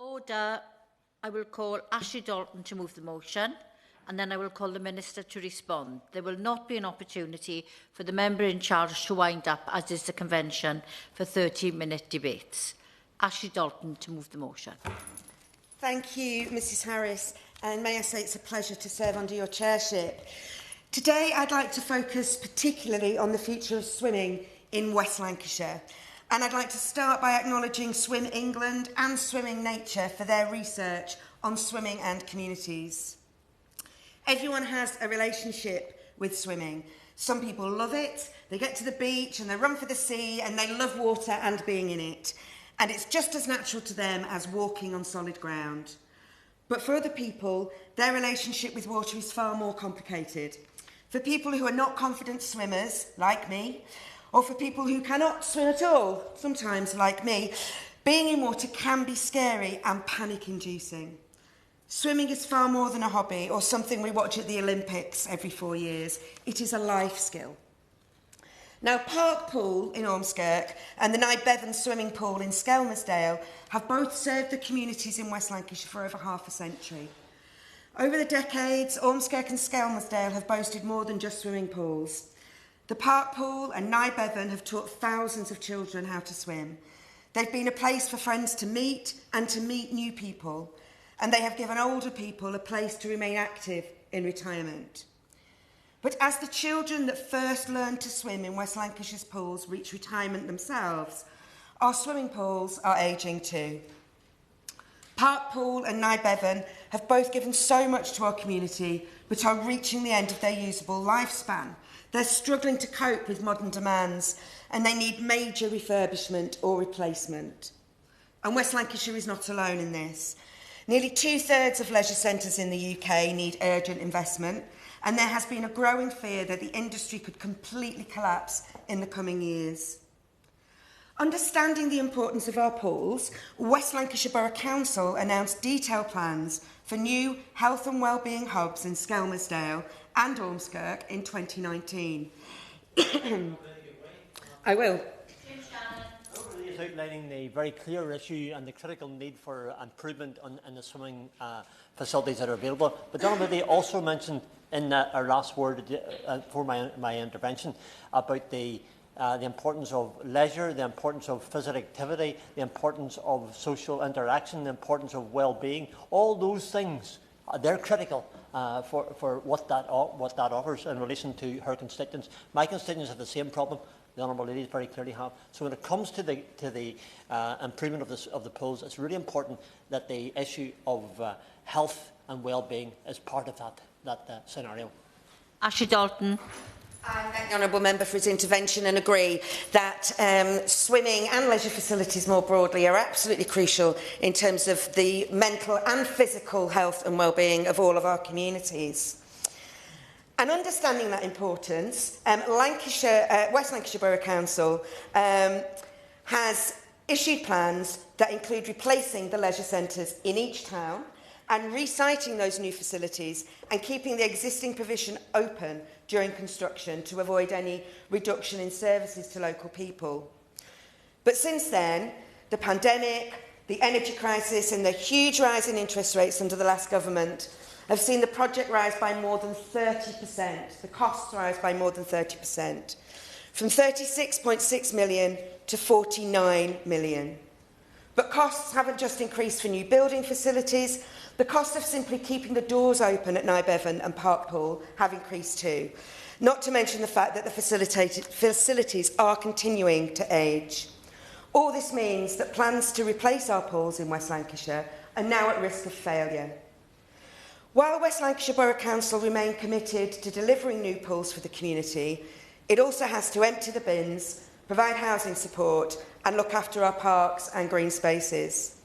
Order. I will call Ashley Dalton to move the motion, and then I will call the Minister to respond. There will not be an opportunity for the member in charge to wind up, as is the convention, for 30-minute debates. Ashley Dalton to move the motion. Thank you, Mrs Harris, and may I say it's a pleasure to serve under your chairship. Today I'd like to focus particularly on the future of swimming in West Lancashire. And I'd like to start by acknowledging Swim England and Swimming Nature for their research on swimming and communities. Everyone has a relationship with swimming. Some people love it, they get to the beach and they run for the sea and they love water and being in it. And it's just as natural to them as walking on solid ground. But for other people, their relationship with water is far more complicated. For people who are not confident swimmers, like me, or for people who cannot swim at all, sometimes like me, being in water can be scary and panic-inducing. Swimming is far more than a hobby or something we watch at the Olympics every 4 years. It is a life skill. Now, Park Pool in Ormskirk and the Nye Bevan swimming pool in Skelmersdale have both served the communities in West Lancashire for over half a century. Over the decades, Ormskirk and Skelmersdale have boasted more than just swimming pools. The Park Pool and Nye Bevan have taught thousands of children how to swim. They've been a place for friends to meet and to meet new people, and they have given older people a place to remain active in retirement. But as the children that first learned to swim in West Lancashire's pools reach retirement themselves, our swimming pools are ageing too. Park Pool and Nye Bevan have both given so much to our community, but are reaching the end of their usable lifespan. They're struggling to cope with modern demands and they need major refurbishment or replacement. And West Lancashire is not alone in this. Nearly 2/3 of leisure centres in the UK need urgent investment, and there has been a growing fear that the industry could completely collapse in the coming years. Understanding the importance of our pools, West Lancashire Borough Council announced detailed plans for new health and wellbeing hubs in Skelmersdale and Ormskirk in 2019. I will. Is outlining the very clear issue and the critical need for improvement in the swimming facilities that are available. But Donald Liddy also mentioned in our last word for my intervention about the importance of leisure, the importance of physical activity, the importance of social interaction, the importance of well-being. All those things, they're critical for what that offers in relation to her constituents. My constituents have the same problem. The Honourable Ladies very clearly have. So when it comes to the improvement of the pools, it's really important that the issue of health and well-being is part of that scenario. Ashley Dalton. I thank the Honourable Member for his intervention and agree that swimming and leisure facilities more broadly are absolutely crucial in terms of the mental and physical health and well-being of all of our communities. And understanding that importance, West Lancashire Borough Council has issued plans that include replacing the leisure centres in each town and resiting those new facilities and keeping the existing provision open during construction to avoid any reduction in services to local people. But since then, the pandemic, the energy crisis and the huge rise in interest rates under the last government have seen the project rise by more than 30%, the costs rise by more than 30%, from 36.6 million to 49 million. But costs haven't just increased for new building facilities, the cost of simply keeping the doors open at Nye Bevan and Park Pool have increased too, not to mention the fact that the facilities are continuing to age. All this means that plans to replace our pools in West Lancashire are now at risk of failure. While West Lancashire Borough Council remain committed to delivering new pools for the community, it also has to empty the bins, provide housing support and look after our parks and green spaces.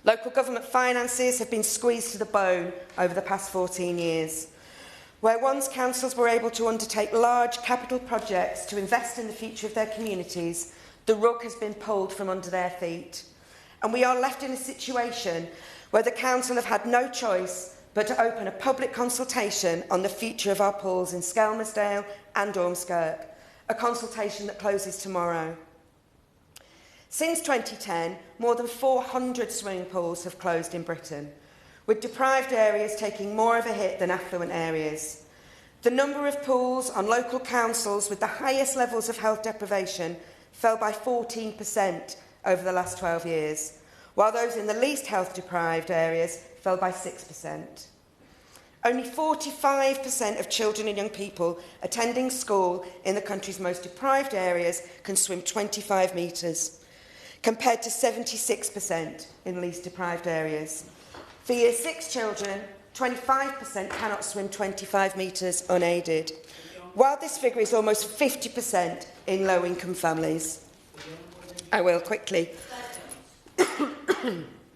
Local government finances have been squeezed to the bone over the past 14 years. Where once councils were able to undertake large capital projects to invest in the future of their communities, the rug has been pulled from under their feet. And we are left in a situation where the council have had no choice but to open a public consultation on the future of our pools in Skelmersdale and Ormskirk, a consultation that closes tomorrow. Since 2010, more than 400 swimming pools have closed in Britain, with deprived areas taking more of a hit than affluent areas. The number of pools on local councils with the highest levels of health deprivation fell by 14% over the last 12 years, while those in the least health deprived areas fell by 6%. Only 45% of children and young people attending school in the country's most deprived areas can swim 25 metres, compared to 76% in least deprived areas. For Year 6 children, 25% cannot swim 25 metres unaided, while this figure is almost 50% in low-income families. I will quickly. Thank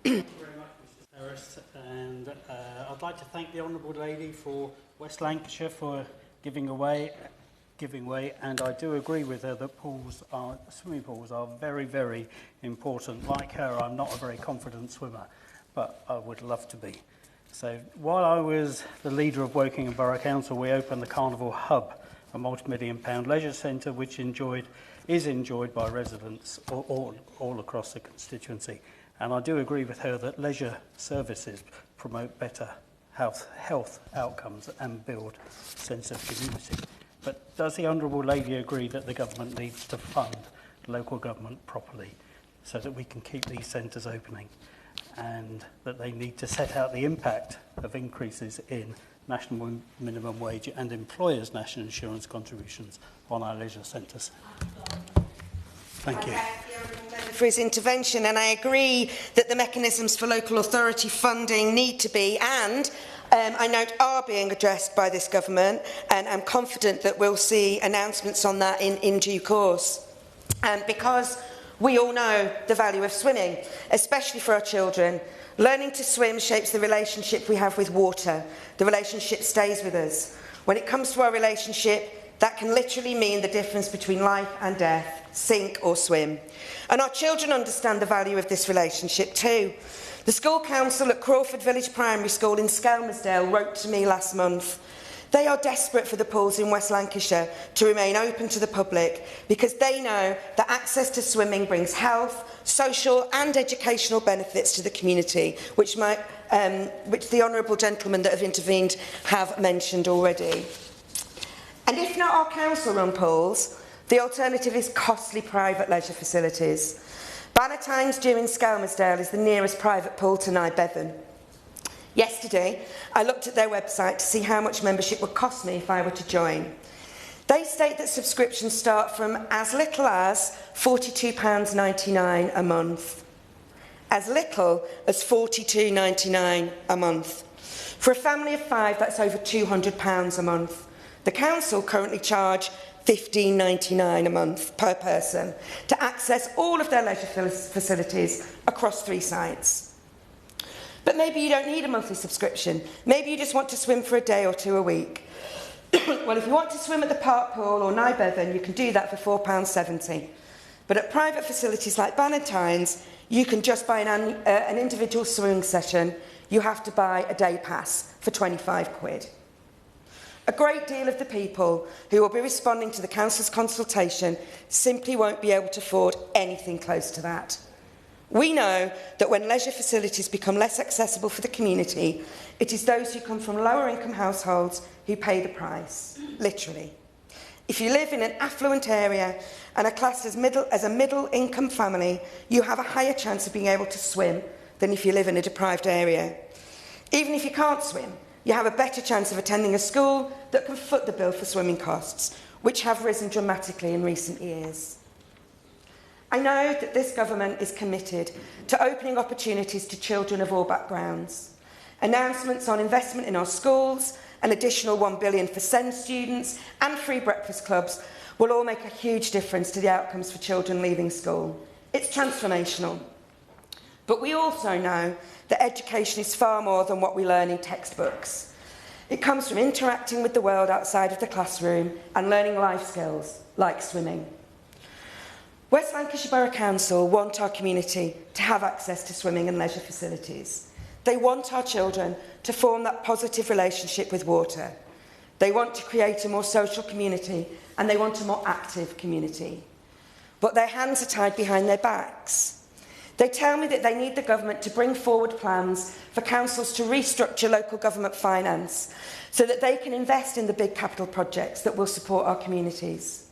you very much, Mrs Harris, and I'd like to thank the Honourable Lady for West Lancashire for giving way, and I do agree with her that swimming pools are very, very important. Like her, I'm not a very confident swimmer, but I would love to be. So while I was the leader of Woking Borough Council, we opened the Carnival Hub, a multi-million-pound leisure centre which is enjoyed by residents all across the constituency. And I do agree with her that leisure services promote better health outcomes and build a sense of community. But does the Honourable Lady agree that the government needs to fund local government properly so that we can keep these centres opening, and that they need to set out the impact of increases in national minimum wage and employers' national insurance contributions on our leisure centres? Thank you. For his intervention, and I agree that the mechanisms for local authority funding need to be, and I note are being addressed by this government, and I'm confident that we'll see announcements on that in due course. Because we all know the value of swimming, especially for our children. Learning to swim shapes the relationship we have with water. The relationship stays with us. When it comes to our relationship, that can literally mean the difference between life and death, sink or swim. And our children understand the value of this relationship too. The school council at Crawford Village Primary School in Skelmersdale wrote to me last month. They are desperate for the pools in West Lancashire to remain open to the public because they know that access to swimming brings health, social and educational benefits to the community, which the honourable gentlemen that have intervened have mentioned already. And if not our council-run pools, the alternative is costly private leisure facilities. Bannatyne's Dew in Skelmersdale is the nearest private pool to Bevan. Yesterday, I looked at their website to see how much membership would cost me if I were to join. They state that subscriptions start from as little as £42.99 a month. As little as £42.99 a month. For a family of 5, that's over £200 a month. The council currently charge £15.99 a month per person to access all of their leisure facilities across 3 sites. But maybe you don't need a monthly subscription. Maybe you just want to swim for a day or 2 a week. Well, if you want to swim at the Park Pool or Bevan, you can do that for £4.70. But at private facilities like Bannatyne's, you can just buy an individual swimming session. You have to buy a day pass for £25. A great deal of the people who will be responding to the council's consultation simply won't be able to afford anything close to that. We know that when leisure facilities become less accessible for the community, it is those who come from lower income households who pay the price, literally. If you live in an affluent area and are classed as a middle income family, you have a higher chance of being able to swim than if you live in a deprived area. Even if you can't swim, you have a better chance of attending a school that can foot the bill for swimming costs, which have risen dramatically in recent years. I know that this government is committed to opening opportunities to children of all backgrounds. Announcements on investment in our schools, an additional £1 billion for SEND students and free breakfast clubs will all make a huge difference to the outcomes for children leaving school. It's transformational. But we also know that education is far more than what we learn in textbooks. It comes from interacting with the world outside of the classroom and learning life skills like swimming. West Lancashire Borough Council want our community to have access to swimming and leisure facilities. They want our children to form that positive relationship with water. They want to create a more social community and they want a more active community. but their hands are tied behind their backs. They tell me that they need the government to bring forward plans for councils to restructure local government finance so that they can invest in the big capital projects that will support our communities.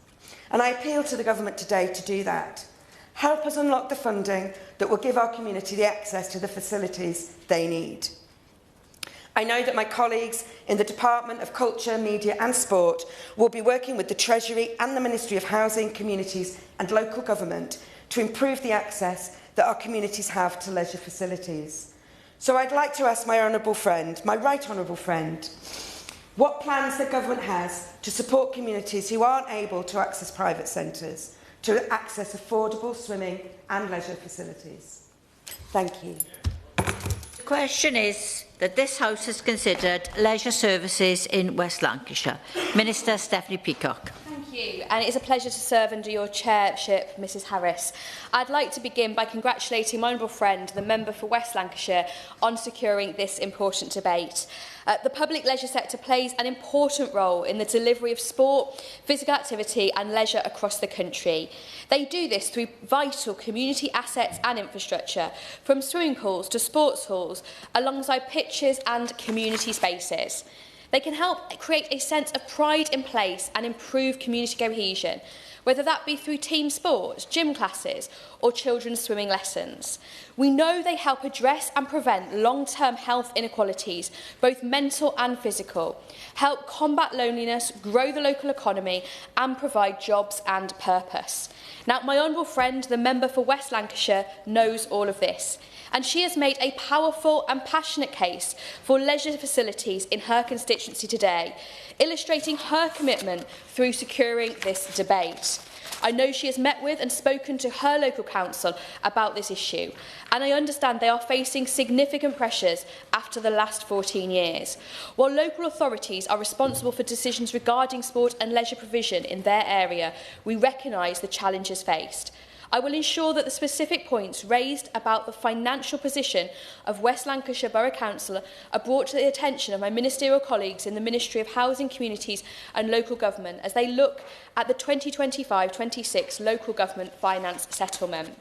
And I appeal to the government today to do that. Help us unlock the funding that will give our community the access to the facilities they need. I know that my colleagues in the Department of Culture, Media and Sport will be working with the Treasury and the Ministry of Housing, Communities and Local Government to improve the access that our communities have to leisure facilities. So I'd like to ask my honourable friend, my right honourable friend, what plans the government has to support communities who aren't able to access private centres to access affordable swimming and leisure facilities. Thank you. The question is that this House has considered leisure services in West Lancashire. Minister Stephanie Peacock. Thank you, and it is a pleasure to serve under your chairship, Mrs Harris. I'd like to begin by congratulating my honourable friend, the member for West Lancashire, on securing this important debate. The public leisure sector plays an important role in the delivery of sport, physical activity and leisure across the country. They do this through vital community assets and infrastructure, from swimming pools to sports halls, alongside pitches and community spaces. They can help create a sense of pride in place and improve community cohesion, whether that be through team sports, gym classes or children's swimming lessons. We know they help address and prevent long-term health inequalities, both mental and physical, help combat loneliness, grow the local economy and provide jobs and purpose. Now, my honourable friend, the member for West Lancashire, knows all of this, and she has made a powerful and passionate case for leisure facilities in her constituency today, illustrating her commitment through securing this debate. I know she has met with and spoken to her local council about this issue, and I understand they are facing significant pressures after the last 14 years. While local authorities are responsible for decisions regarding sport and leisure provision in their area, we recognise the challenges faced. I will ensure that the specific points raised about the financial position of West Lancashire Borough Council are brought to the attention of my ministerial colleagues in the Ministry of Housing, Communities and Local Government as they look at the 2025-26 Local Government Finance Settlement.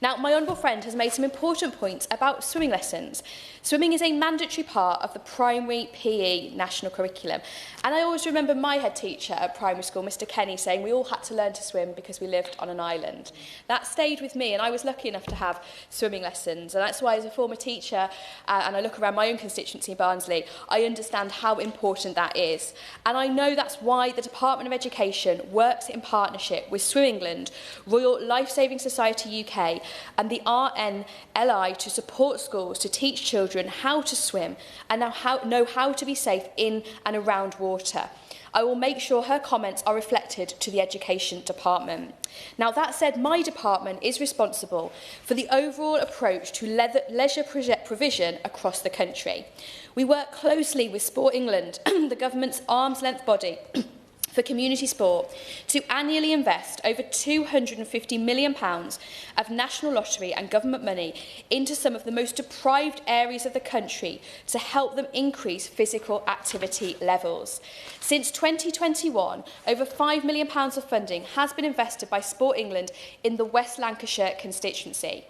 Now, my honourable friend has made some important points about swimming lessons. Swimming is a mandatory part of the primary PE national curriculum. And I always remember my head teacher at primary school, Mr Kenny, saying we all had to learn to swim because we lived on an island. That stayed with me, and I was lucky enough to have swimming lessons. And that's why, as a former teacher, and I look around my own constituency in Barnsley, I understand how important that is. And I know that's why the Department of Education works in partnership with Swim England, Royal Lifesaving Society UK, and the RNLI to support schools to teach children how to swim and know how to be safe in and around water. I will make sure her comments are reflected to the Education Department. Now, that said, my department is responsible for the overall approach to leisure provision across the country. We work closely with Sport England, the government's arm's-length body, for community sport to annually invest over £250 million of national lottery and government money into some of the most deprived areas of the country to help them increase physical activity levels. Since 2021, over £5 million of funding has been invested by Sport England in the West Lancashire constituency.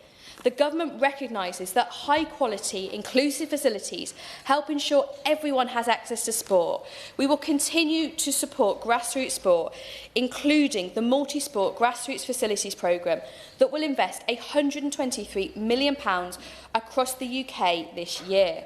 The government recognises that high-quality, inclusive facilities help ensure everyone has access to sport. We will continue to support grassroots sport, including the Multi-Sport Grassroots Facilities Programme that will invest £123 million across the UK this year.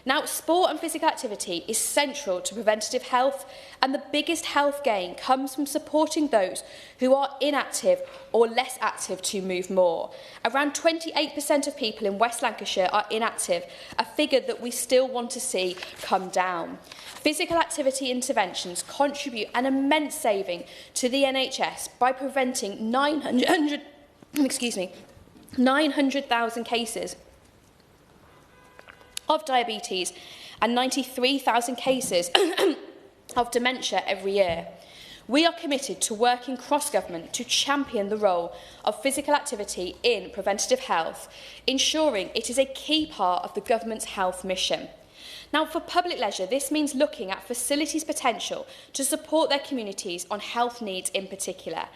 Now, sport and physical activity is central to preventative health, and the biggest health gain comes from supporting those who are inactive or less active to move more. Around 28% of people in West Lancashire are inactive, a figure that we still want to see come down. Physical activity interventions contribute an immense saving to the NHS by preventing 900,000 cases of diabetes and 93,000 cases of dementia every year. We are committed to working cross-government to champion the role of physical activity in preventative health, ensuring it is a key part of the government's health mission. Now, for public leisure, this means looking at facilities' potential to support their communities on health needs in particular.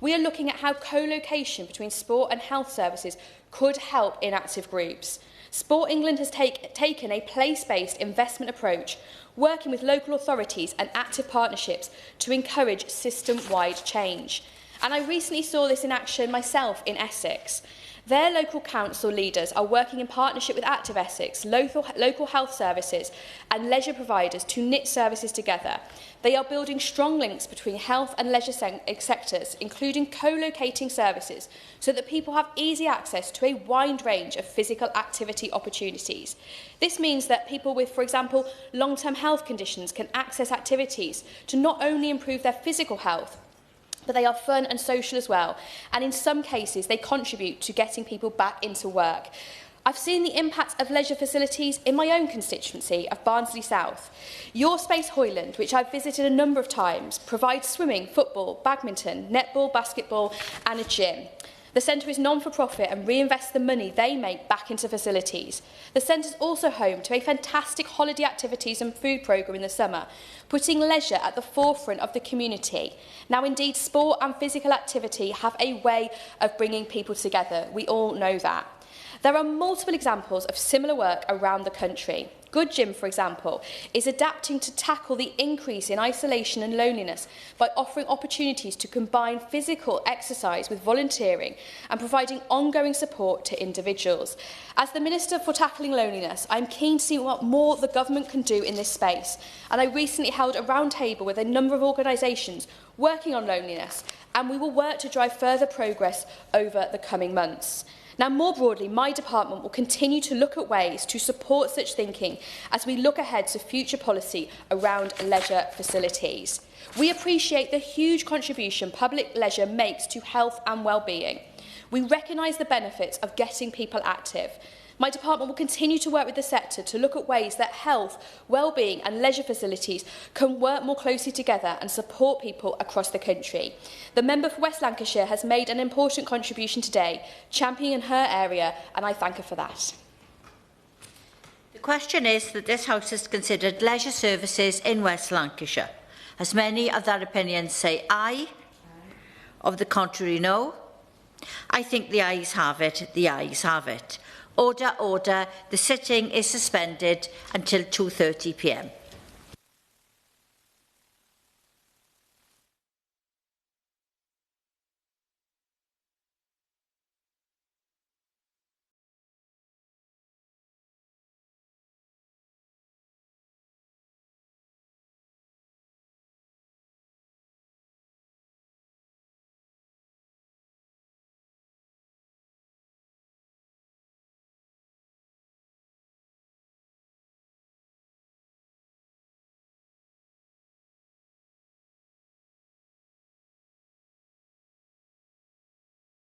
We are looking at how co-location between sport and health services could help inactive groups. Sport England has taken a place-based investment approach, working with local authorities and active partnerships to encourage system-wide change. And I recently saw this in action myself in Essex. Their local council leaders are working in partnership with Active Essex, local health services and leisure providers to knit services together. They are building strong links between health and leisure sectors, including co-locating services, so that people have easy access to a wide range of physical activity opportunities. This means that people with, for example, long-term health conditions can access activities to not only improve their physical health, but they are fun and social as well, and in some cases they contribute to getting people back into work. I've seen the impact of leisure facilities in my own constituency of Barnsley South. Your Space Hoyland, which I've visited a number of times, provides swimming, football, badminton, netball, basketball and a gym. The centre is non-for-profit and reinvests the money they make back into facilities. The centre is also home to a fantastic holiday activities and food programme in the summer, putting leisure at the forefront of the community. Now, indeed, sport and physical activity have a way of bringing people together. We all know that. There are multiple examples of similar work around the country. Good Gym, for example, is adapting to tackle the increase in isolation and loneliness by offering opportunities to combine physical exercise with volunteering and providing ongoing support to individuals. As the Minister for Tackling Loneliness, I'm keen to see what more the government can do in this space, and I recently held a roundtable with a number of organisations working on loneliness, and we will work to drive further progress over the coming months. Now, more broadly, my department will continue to look at ways to support such thinking as we look ahead to future policy around leisure facilities. We appreciate the huge contribution public leisure makes to health and well-being. We recognise the benefits of getting people active. My department will continue to work with the sector to look at ways that health, well-being and leisure facilities can work more closely together and support people across the country. The member for West Lancashire has made an important contribution today, championing her area, and I thank her for that. The question is that this House has considered leisure services in West Lancashire. As many of their opinions say aye, of the contrary no. I think the ayes have it, the ayes have it. Order, order. The sitting is suspended until 2:30 p.m.